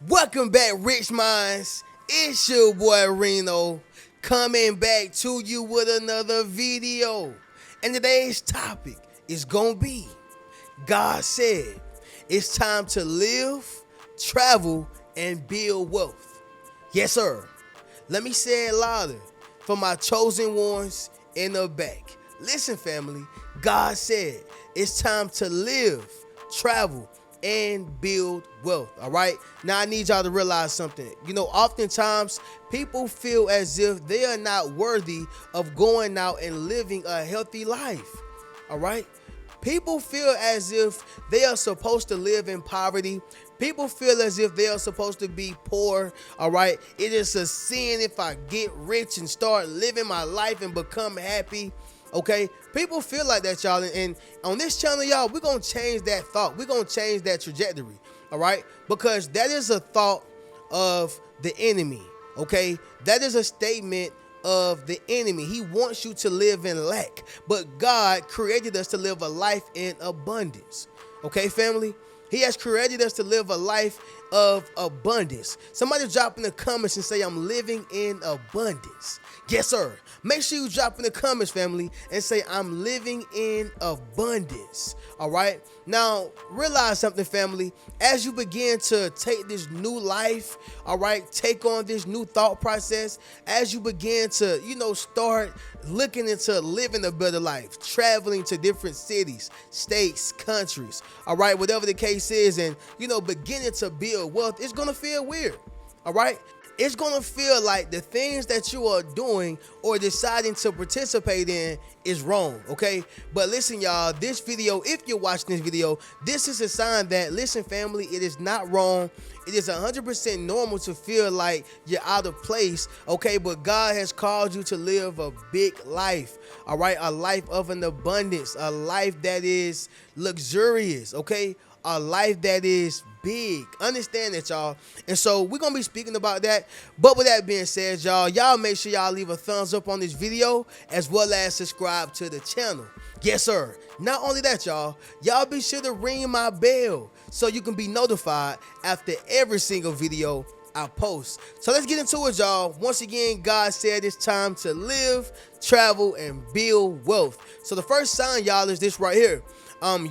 Welcome back, Rich Minds. It's your boy Reno coming back to you with another video. And today's topic is gonna be God said it's time to live, travel, and build wealth. Yes, sir. Let me say it louder for my chosen ones in the back. Listen, family, God said it's time to live, travel, and build wealth. All right. Now I need y'all to realize something. Oftentimes people feel as if they are not worthy of going out and living a healthy life. All right. People feel as if they are supposed to live in poverty. People feel as if they are supposed to be poor. All right. It is a sin if I get rich and start living my life and become happy. Okay, people feel like that, y'all, and on this channel, y'all, we're gonna change that thought. We're gonna change that trajectory. All right, because that is a thought of the enemy. Okay, that is a statement of the enemy. He wants you to live in lack, but God created us to live a life in abundance. Okay, family, He has created us to live a life of abundance. Somebody drop in the comments and say, I'm living in abundance. Yes, sir. Make sure you drop in the comments, family, and say, I'm living in abundance. All right. Now, realize something, family. As you begin to take this new life, all right, take on this new thought process, as you begin to, start looking into living a better life, traveling to different cities, states, countries, all right, whatever the case is, and, beginning to build wealth, it's going to feel weird. All right. It's going to feel like the things that you are doing or deciding to participate in is wrong, okay? But listen, y'all, this video, if you're watching this video, this is a sign that, listen, family, it is not wrong. It is 100% normal to feel like you're out of place, okay? But God has called you to live a big life, all right? A life of an abundance, a life that is luxurious, okay? A life that is big. Understand that, y'all. And so we're going to be speaking about that. But with that being said, y'all make sure y'all leave a thumbs up on this video as well as subscribe to the channel. Yes, sir. Not only that, y'all be sure to ring my bell so you can be notified after every single video I post. So let's get into it, y'all. Once again, God said it's time to live, travel, and build wealth. So the first sign, y'all, is this right here.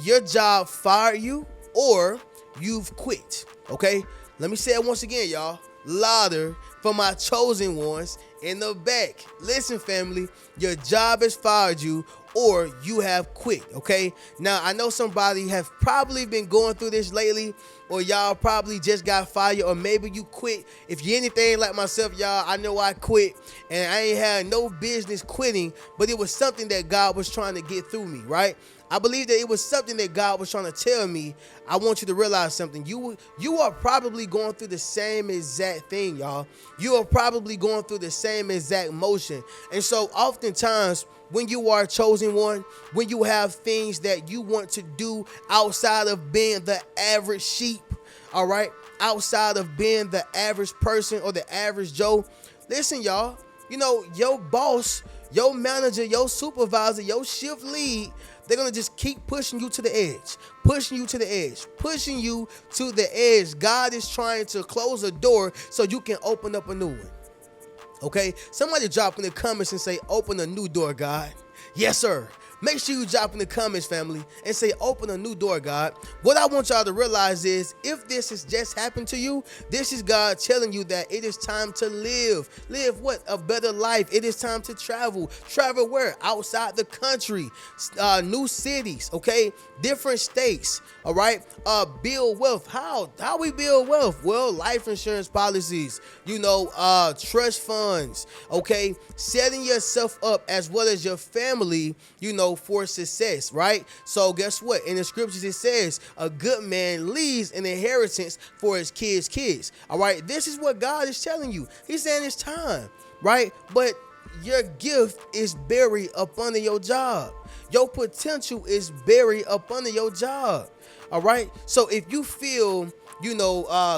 Your job fired you, or you've quit. Okay, let me say it once again, y'all, louder for my chosen ones in the back. Listen, family, your job has fired you or you have quit. Okay, now I know somebody have probably been going through this lately, or y'all probably just got fired, or maybe you quit. If you're anything like myself, y'all, I know I quit and I ain't had no business quitting, but it was something that God was trying to get through me, right? I believe that it was something that God was trying to tell me. I want you to realize something. You are probably going through the same exact thing, y'all. You are probably going through the same exact motion. And so oftentimes when you are a chosen one, when you have things that you want to do outside of being the average sheep, all right, outside of being the average person or the average Joe, listen, y'all, your boss, your manager, your supervisor, your shift lead, they're going to just keep pushing you to the edge, pushing you to the edge, pushing you to the edge. God is trying to close a door so you can open up a new one. Okay, somebody drop in the comments and say, open a new door, God. Yes, sir. Make sure you drop in the comments, family, and say, open a new door, God. What I want y'all to realize is, if this has just happened to you, this is God telling you that it is time to live. Live what? A better life. It is time to travel. Travel where? Outside the country. New cities, okay? Different states, all right? Build wealth. How we build wealth? Well, life insurance policies, trust funds, okay? Setting yourself up as well as your family, for success, right? So guess what? In the scriptures it says a good man leaves an inheritance for his kids. All right, this is what God is telling you. He's saying it's time, right? But your gift is buried up under your job. Your potential is buried up under your job. All right, so if you feel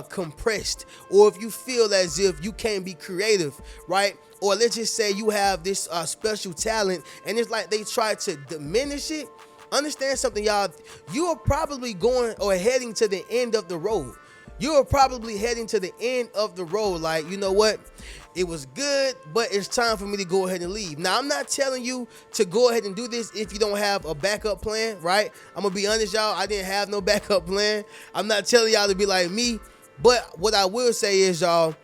compressed, or if you feel as if you can't be creative, right? Or let's just say you have this special talent and it's like they try to diminish it. Understand something, y'all. You are probably going or heading to the end of the road. You are probably heading to the end of the road. Like, you know what? It was good, but it's time for me to go ahead and leave. Now, I'm not telling you to go ahead and do this if you don't have a backup plan, right? I'm going to be honest, y'all. I didn't have no backup plan. I'm not telling y'all to be like me. But what I will say is, y'all,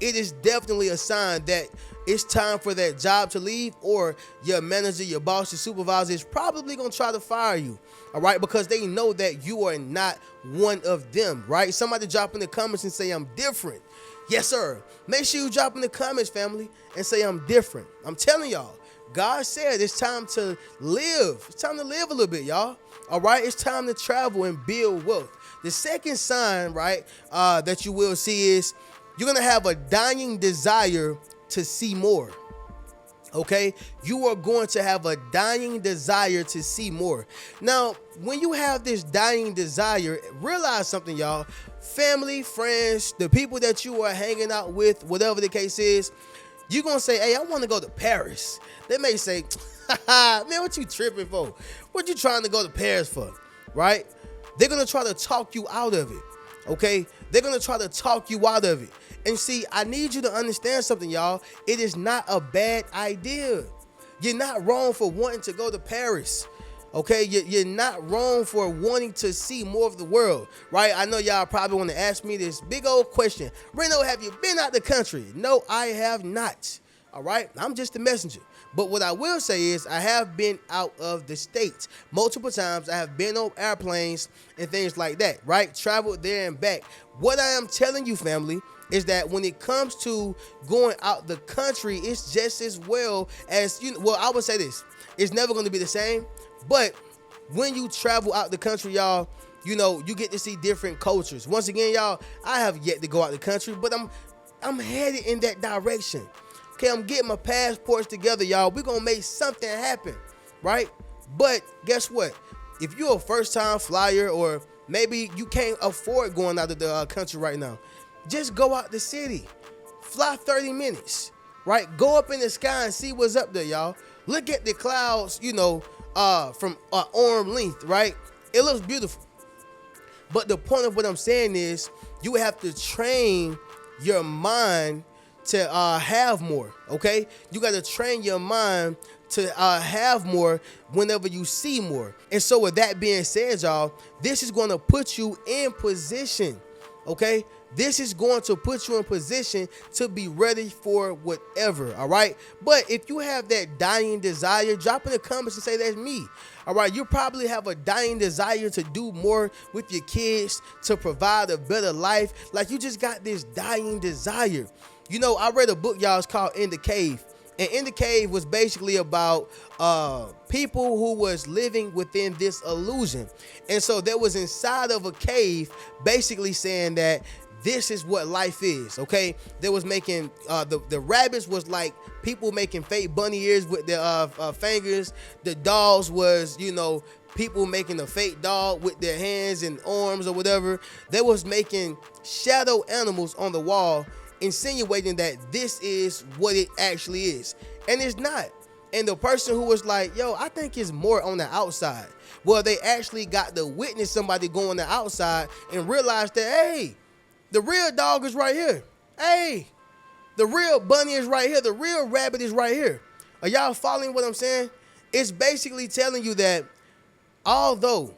it is definitely a sign that it's time for that job to leave, or your manager, your boss, your supervisor is probably going to try to fire you, all right, because they know that you are not one of them, right? Somebody drop in the comments and say, I'm different. Yes, sir. Make sure you drop in the comments, family, and say, I'm different. I'm telling y'all, God said it's time to live. It's time to live a little bit, y'all. All right, it's time to travel and build wealth. The second sign, right, that you will see is you're going to have a dying desire to see more. Okay, you are going to have a dying desire to see more. Now, when you have this dying desire, realize something, y'all. Family, friends, the people that you are hanging out with, whatever the case is, you're going to say, hey, I want to go to Paris. They may say, man, what you tripping for? What you trying to go to Paris for? Right? They're going to try to talk you out of it. Okay? They're going to try to talk you out of it. And see, I need you to understand something, y'all. It is not a bad idea. You're not wrong for wanting to go to Paris. Okay, you're not wrong for wanting to see more of the world, right? I know y'all probably want to ask me this big old question. Reno, have you been out the country? No, I have not. All right, I'm just a messenger. But what I will say is I have been out of the States multiple times. I have been on airplanes and things like that, right? Traveled there and back. What I am telling you, family, is that when it comes to going out the country, it's just as well as, you know, well, I would say this. It's never going to be the same. But when you travel out the country, y'all, you know, you get to see different cultures. Once again, y'all, I have yet to go out the country, but I'm headed in that direction. Okay, I'm getting my passports together, y'all. We're going to make something happen, right? But guess what? If you're a first-time flyer, or maybe you can't afford going out of the country right now, just go out the city. Fly 30 minutes, right? Go up in the sky and see what's up there, y'all. Look at the clouds, you know, from arm length, right? It looks beautiful. But the point of what I'm saying is you have to train your mind to have more, okay? You got to train your mind to have more whenever you see more. And so with that being said, y'all, this is going to put you in position, okay? This is going to put you in position to be ready for whatever, all right? But if you have that dying desire, drop in the comments and say that's me, all right? You probably have a dying desire to do more with your kids, to provide a better life. Like, you just got this dying desire. You know, I read a book, y'all, it's called In the Cave. And In the Cave was basically about people who was living within this illusion. And so there was inside of a cave basically saying that this is what life is, okay? They was making, the rabbits was like people making fake bunny ears with their fingers. The dolls was, you know, people making a fake dog with their hands and arms or whatever. They was making shadow animals on the wall, insinuating that this is what it actually is. And it's not. And the person who was like, yo, I think it's more on the outside. Well, they actually got to witness somebody go on the outside and realize that, hey, the real dog is right here. Hey, the real bunny is right here. The real rabbit is right here. Are y'all following what I'm saying? It's basically telling you that although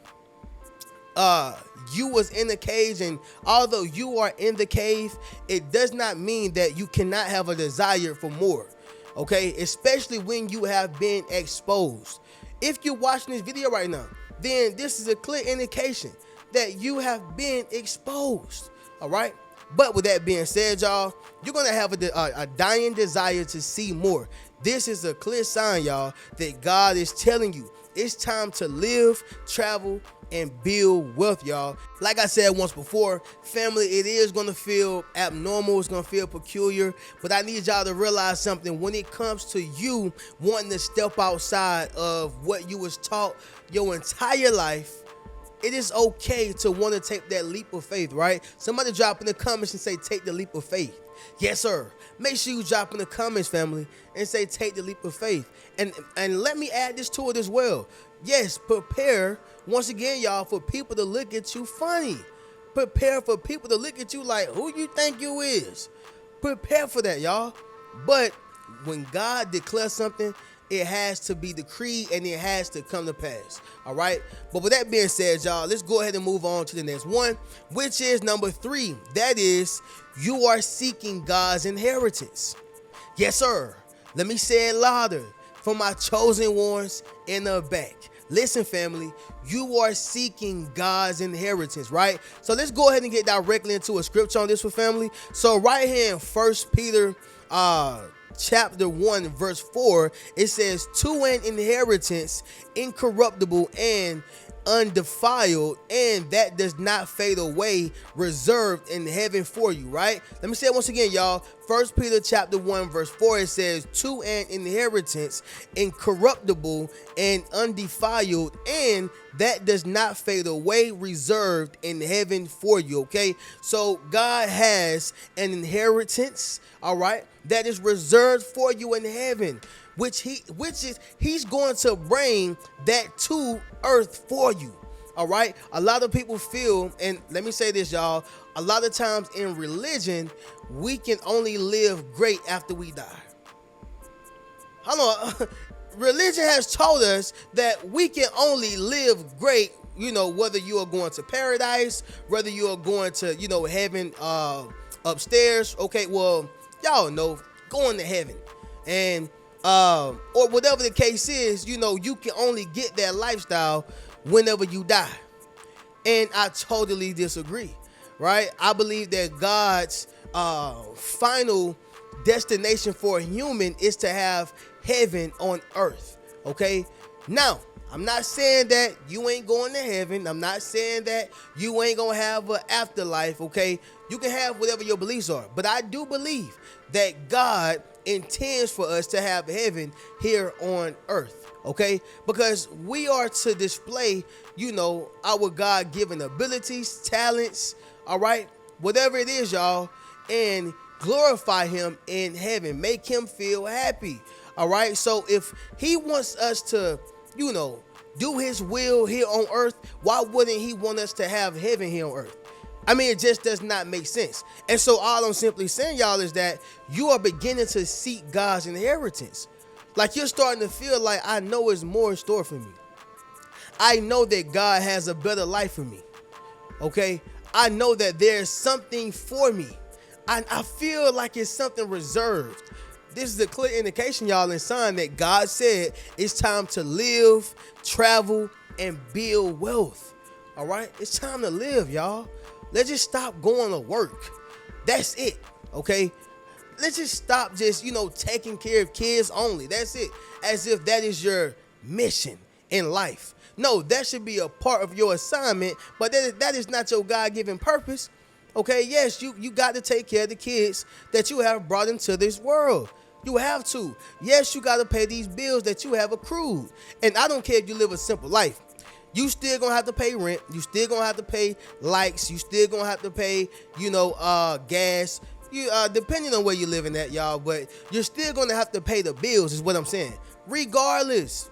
you was in the cage, and although you are in the cave, it does not mean that you cannot have a desire for more, okay? Especially when you have been exposed. If you're watching this video right now, then this is a clear indication that you have been exposed, all right? But with that being said, y'all, you're going to have a dying desire to see more. This is a clear sign, y'all, that God is telling you it's time to live, travel, and build wealth, y'all. Like I said once before, family, it is going to feel abnormal. It's going to feel peculiar. But I need y'all to realize something. When it comes to you wanting to step outside of what you was taught your entire life, it is okay to want to take that leap of faith, right? Somebody drop in the comments and say, take the leap of faith. Yes, sir. Make sure you drop in the comments, family, and say, take the leap of faith. And let me add this to it as well. Yes, prepare, once again, y'all, for people to look at you funny. Prepare for people to look at you like, who you think you is? Prepare for that, y'all. But when God declares something, it has to be decreed and it has to come to pass. All right. But with that being said, y'all, let's go ahead and move on to the next one, which is number 3. That is, you are seeking God's inheritance. Yes, sir. Let me say it louder for my chosen ones in the back. Listen, family, you are seeking God's inheritance, right? So let's go ahead and get directly into a scripture on this one, family. So right here in 1 Peter chapter 1 verse 4, it says, to an inheritance incorruptible and undefiled, and that does not fade away, reserved in heaven for you. Right? Let me say it once again, y'all. 1 Peter chapter 1 verse 4, it says, to an inheritance incorruptible and undefiled, and that does not fade away, reserved in heaven for you. Okay, so God has an inheritance, all right, that is reserved for you in heaven, which he's going to bring that to earth for you. All right. A lot of people feel, and let me say this, y'all, a lot of times in religion, we can only live great after we die. Hold on. Religion has told us that we can only live great, whether you are going to paradise, whether you are going to, heaven upstairs. Okay, well, y'all know, going to heaven. And or whatever the case is, you can only get that lifestyle whenever you die. And I totally disagree, right? I believe that God's final destination for a human is to have heaven on earth. Okay, now I'm not saying that you ain't going to heaven. I'm not saying that you ain't gonna have an afterlife. Okay, you can have whatever your beliefs are, but I do believe that God intends for us to have heaven here on earth. Okay, because we are to display, our God-given abilities, talents, all right, whatever it is, y'all, and glorify him in heaven, make him feel happy. All right, so if he wants us to, do his will here on earth, why wouldn't he want us to have heaven here on earth? I mean, it just does not make sense. And so all I'm simply saying, y'all, is that you are beginning to seek God's inheritance. Like, you're starting to feel like, I know there's more in store for me. I know that God has a better life for me. Okay, I know that there's something for me. I feel like it's something reserved. This is a clear indication, y'all, and sign that God said it's time to live, travel, and build wealth. All right, it's time to live, y'all. Let's just stop going to work. That's it. Okay, let's just stop taking care of kids only. That's it. As if that is your mission in life. No, that should be a part of your assignment, but that is not your God-given purpose. Okay, yes, you got to take care of the kids that you have brought into this world. You have to. Yes, you got to pay these bills that you have accrued. And I don't care if you live a simple life. You still gonna have to pay rent. You still gonna have to pay lights. You still gonna have to pay, gas. Depending on where you're living at, y'all. But you're still gonna have to pay the bills, is what I'm saying. Regardless.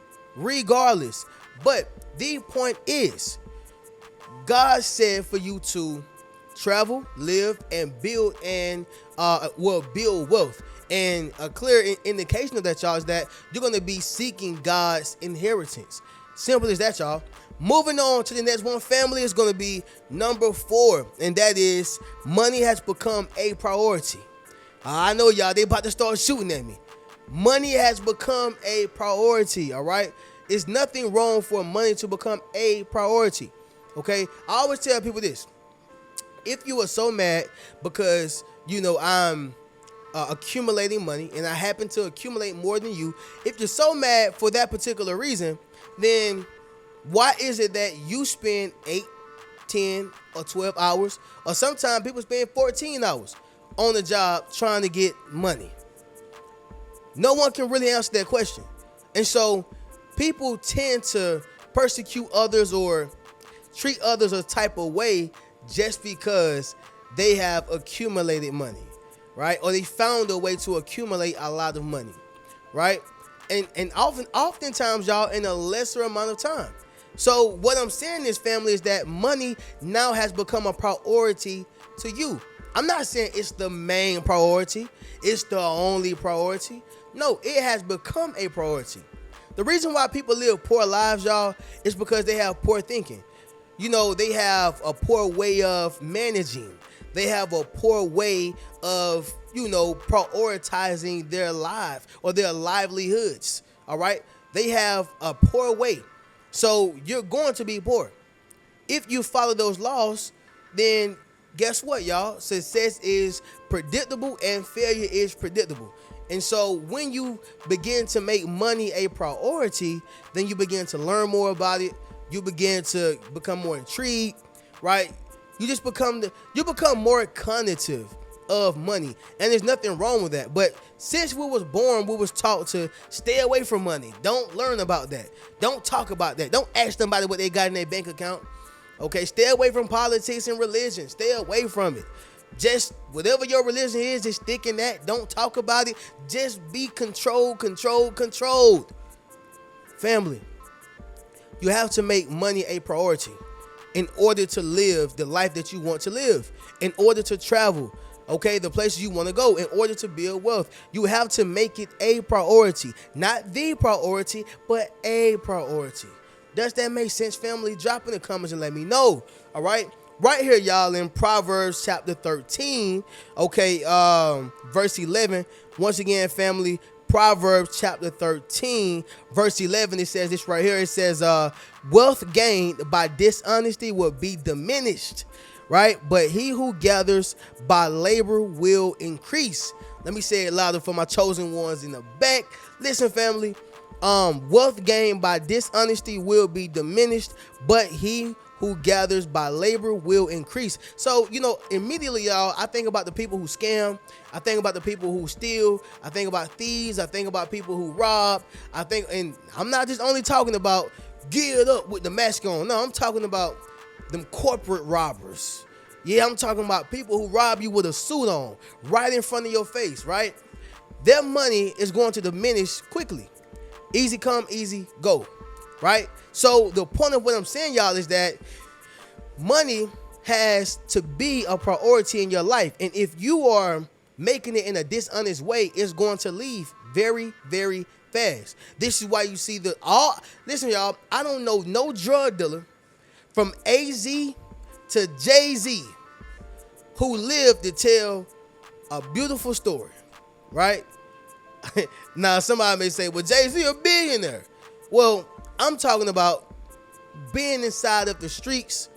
But the point is, God said for you to travel, live, and build build wealth. And a clear indication of that, y'all, is that you're going to be seeking God's inheritance. Simple as that, y'all. Moving on to the next one, family, is going to be number 4. And that is, money has become a priority. I know, y'all, they about to start shooting at me. Money has become a priority, all right? It's nothing wrong for money to become a priority, okay? I always tell people this. If you are so mad because, I'm accumulating money and I happen to accumulate more than you, if you're so mad for that particular reason, then why is it that you spend 8, 10, or 12 hours, or sometimes people spend 14 hours on the job trying to get money? No one can really answer that question. And so people tend to persecute others or treat others a type of way just because they have accumulated money, right? Or they found a way to accumulate a lot of money, right? And oftentimes, y'all, in a lesser amount of time. So what I'm saying is, family, is that money now has become a priority to you. I'm not saying it's the main priority, it's the only priority. No, it has become a priority. The reason why people live poor lives, y'all, is because they have poor thinking. They have a poor way of managing. They have a poor way of, prioritizing their life or their livelihoods. All right? They have a poor way. So you're going to be poor. If you follow those laws, then guess what, y'all? Success is predictable and failure is predictable. And so when you begin to make money a priority, then you begin to learn more about it. You begin to become more intrigued, right? You become more cognitive of money, and there's nothing wrong with that. But since we was born, we was taught to stay away from money. Don't learn about that. Don't talk about that. Don't ask somebody what they got in their bank account. Okay, stay away from politics and religion. Stay away from it. Just whatever your religion is, just stick in that. Don't talk about it. Just be controlled. Family, you have to make money a priority in order to live the life that you want to live, in order to travel, okay, the places you want to go, in order to build wealth. You have to make it a priority. Not the priority, but a priority. Does that make sense, family? Drop in the comments and let me know. All right. Right here, y'all, in Proverbs chapter 13, okay, verse 11. Once again, family, Proverbs chapter 13, verse 11, it says this right here. It says, wealth gained by dishonesty will be diminished, right? But he who gathers by labor will increase. Let me say it louder for my chosen ones in the back. Listen, family, wealth gained by dishonesty will be diminished, but he who gathers by labor will increase. So, immediately, y'all, I think about the people who scam. I think about the people who steal. I think about thieves. I think about people who rob. And I'm not just only talking about geared up with the mask on. No, I'm talking about them corporate robbers. Yeah, I'm talking about people who rob you with a suit on right in front of your face, right? Their money is going to diminish quickly. Easy come, easy go, right? So the point of what I'm saying, y'all, is that money has to be a priority in your life. And if you are making it in a dishonest way, it's going to leave very, very fast. This is why you see listen, y'all, I don't know no drug dealer from AZ to Jay-Z who lived to tell a beautiful story, right? Now, somebody may say, well, Jay-Z a billionaire. Well, I'm talking about being inside of the streets.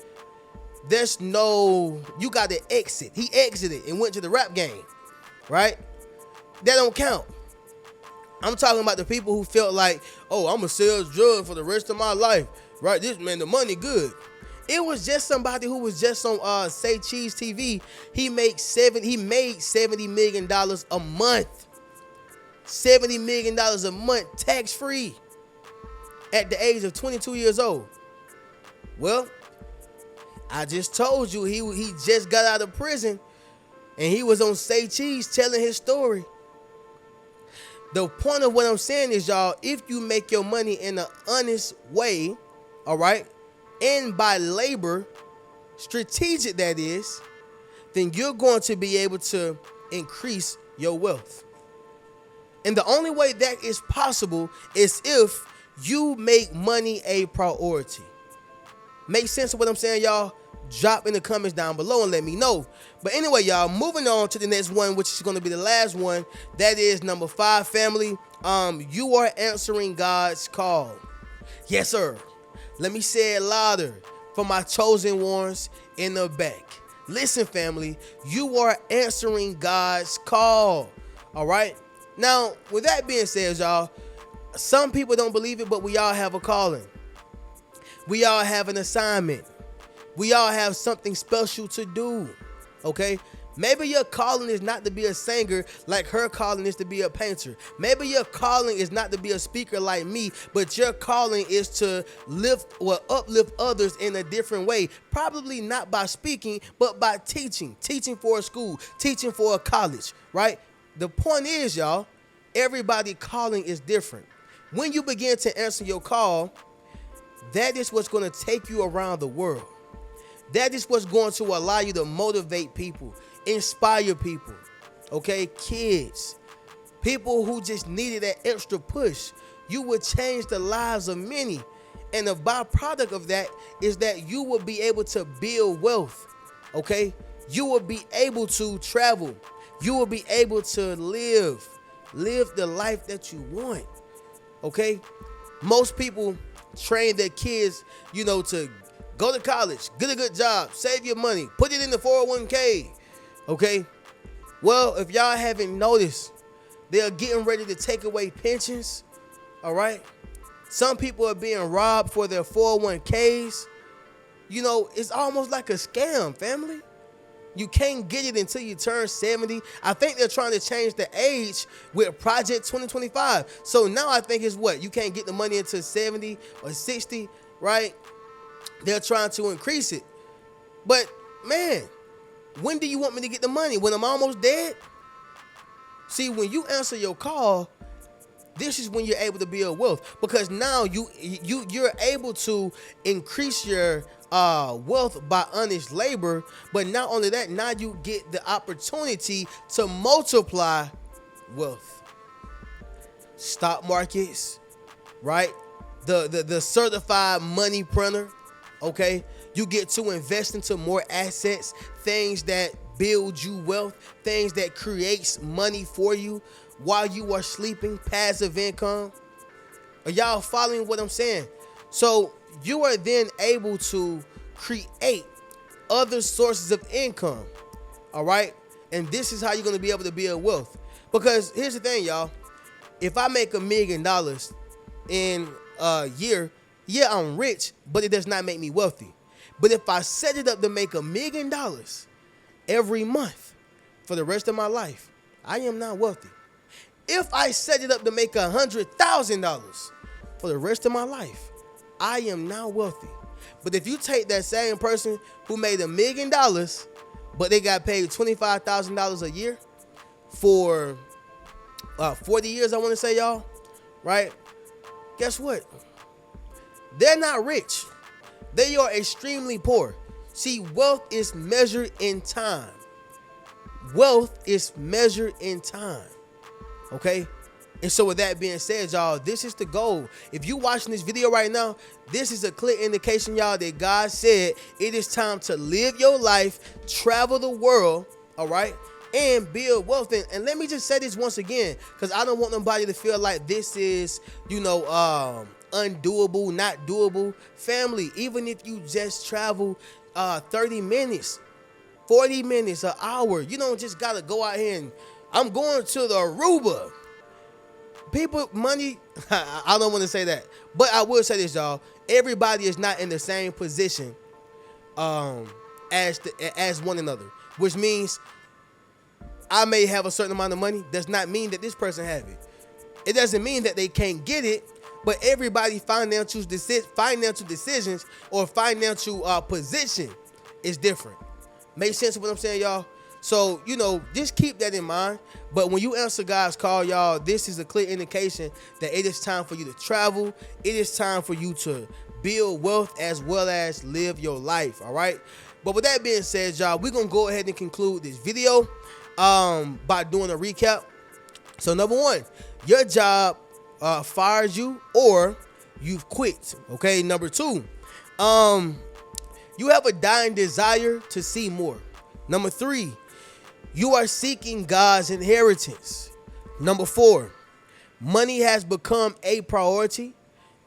You got to exit. He exited and went to the rap game, right? That don't count. I'm talking about the people who felt like, oh, I'm going to sell drugs for the rest of my life, right? The money good. It was just somebody who was just on Say Cheese TV. He made $70 million a month. $70 million a month, tax-free, at the age of 22 years old. Well, I just told you he just got out of prison, and he was on Say Cheese telling his story. The point of what I'm saying is, y'all, if you make your money in an honest way, all right, and by labor, strategic that is, then you're going to be able to increase your wealth. And the only way that is possible is if you make money a priority. Make sense of what I'm saying, y'all? Drop in the comments down below and let me know. But anyway, y'all, moving on to the next one, which is going to be the last one. That is number 5, family. You are answering God's call. Yes, sir. Let me say it louder for my chosen ones in the back. Listen, family, you are answering God's call. All right. Now, with that being said, y'all, some people don't believe it, but we all have a calling. We all have an assignment. We all have something special to do. Okay? Maybe your calling is not to be a singer like her calling is to be a painter. Maybe your calling is not to be a speaker like me, but your calling is to uplift others in a different way. Probably not by speaking, but by teaching. Teaching for a school, teaching for a college, right? The point is, y'all, everybody's calling is different. When you begin to answer your call, That is what's going to take you around the world. That is what's going to allow you to motivate people, inspire people, okay? Kids, people who just needed that extra push. You would change the lives of many. And the byproduct of that is that you will be able to build wealth, okay? You will be able to travel. You will be able to live the life that you want, okay? Most people train their kids, to go to college, get a good job, save your money, put it in the 401k, okay? Well, if y'all haven't noticed, they are getting ready to take away pensions, all right? Some people are being robbed for their 401ks. It's almost like a scam, family. You can't get it until you turn 70. I think they're trying to change the age with Project 2025. So now I think it's what? You can't get the money until 70 or 60, right? They're trying to increase it. But, man, when do you want me to get the money? When I'm almost dead? See, when you answer your call, this is when you're able to build wealth, because now you're able to increase your wealth by honest labor. But not only that, now you get the opportunity to multiply wealth. Stock markets, right? The certified money printer, okay? You get to invest into more assets, things that build you wealth, things that creates money for you while you are sleeping, passive income. Are y'all following what I'm saying? So you are then able to create other sources of income, all right? And this is how you're going to be able to build wealth. Because here's the thing, y'all. If I make $1 million in a year, yeah, I'm rich, but it does not make me wealthy. But if I set it up to make $1 million every month for the rest of my life, I am not wealthy. If I set it up to make $100,000 for the rest of my life, I am now wealthy. But if you take that same person who made $1 million, but they got paid $25,000 a year for 40 years, I want to say, y'all, right? Guess what? They're not rich. They are extremely poor. See, wealth is measured in time. Wealth is measured in time. Okay? And so with that being said, y'all, this is the goal. If you watching this video right now, this is a clear indication, y'all, that God said it is time to live your life, travel the world, all right, and build wealth. And let me just say this once again, because I don't want nobody to feel like this is, undoable, not doable. Family, even if you just travel 30 minutes, 40 minutes, an hour, you don't just got to go out here and I'm going to the Aruba. People, money, I don't want to say that. But I will say this, y'all. Everybody is not in the same position as one another. Which means I may have a certain amount of money. Does not mean that this person have it. It doesn't mean that they can't get it. But everybody's financial decisions or financial position is different. Make sense of what I'm saying, y'all? So, just keep that in mind. But when you answer God's call, y'all, this is a clear indication that it is time for you to travel. It is time for you to build wealth as well as live your life, all right? But with that being said, y'all, we're going to go ahead and conclude this video by doing a recap. So, number one, your job fires you or you've quit, okay? Number two, you have a dying desire to see more. Number three, you are seeking God's inheritance. Number four, money has become a priority.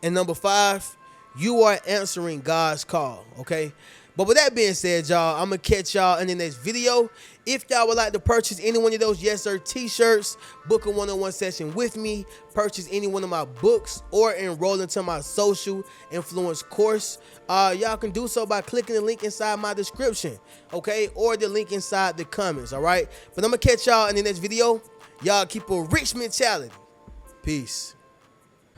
And number five, you are answering God's call, okay? But with that being said, y'all, I'm going to catch y'all in the next video. If y'all would like to purchase any one of those Yes Sir t-shirts, book a one-on-one session with me, purchase any one of my books, or enroll into my social influence course, y'all can do so by clicking the link inside my description, okay? Or the link inside the comments, all right? But I'm going to catch y'all in the next video. Y'all keep a rich mentality. Peace.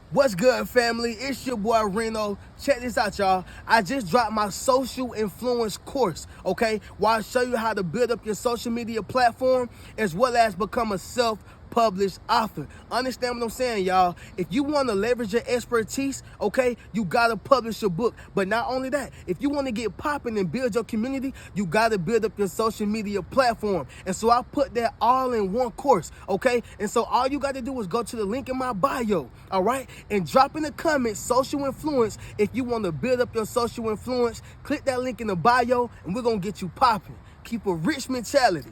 What's good, family? It's your boy Reno. Check this out, y'all. I just dropped my social influence course, okay? Where I show you how to build up your social media platform as well as become a self published author. Understand what I'm saying, y'all? If you want to leverage your expertise, okay, you got to publish your book. But not only that, if you want to get popping and build your community, you got to build up your social media platform. And so I put that all in one course, okay? And so all you got to do is go to the link in my bio, all right? And drop in the comments, social influence. If you want to build up your social influence, click that link in the bio and we're going to get you popping. Keep a rich mentality.